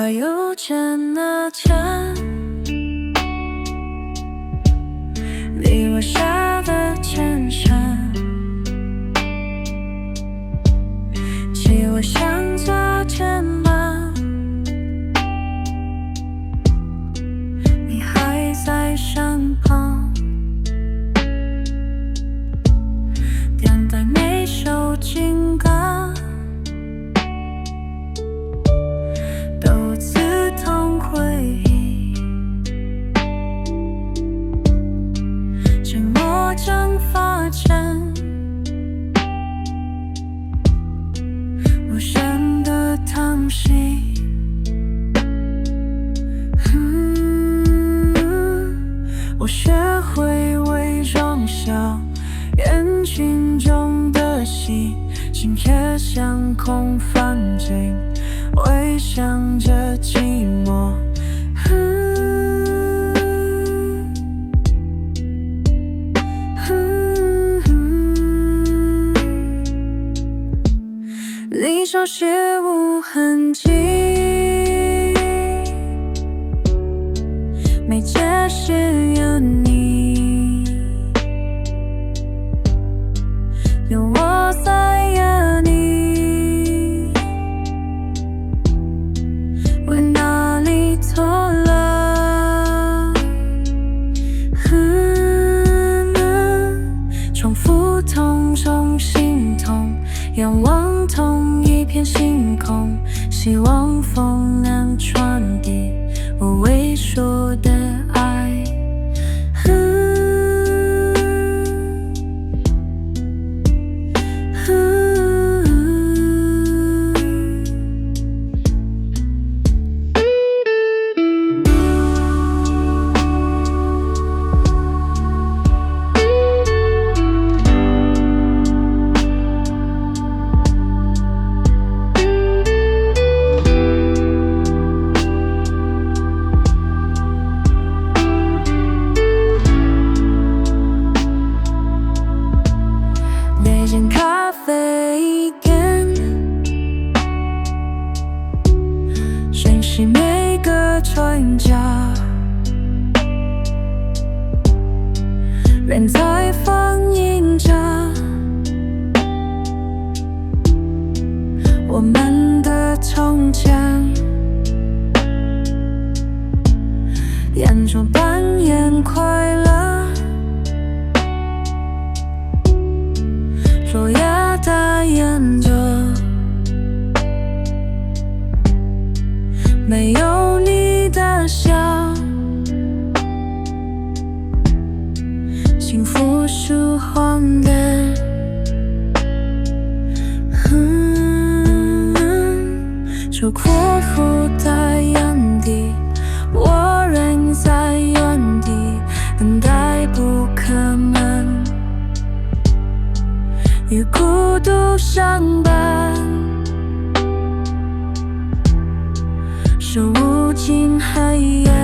还有见那天你我下的前程，记我像昨天吗？你还在身旁，点带每首情歌，都刺痛回忆，沉默蒸发成无声的叹息。我学会伪装小眼睛中的戏，今夜像空泛景，微想着寂寞。离手写无痕迹，没解释有你，有我在夜里，为哪里错了？重复痛中心痛，仰望同一片星空，希望风能传递我未说的爱。那间咖啡店，珍惜每个转角，人在放映着我们的从前，眼中扮演快乐，若也大演着，没有你的笑，幸福舒缓的。这括弧的眼底，我仍在原地等待不可能。与孤独相伴，是无尽黑夜。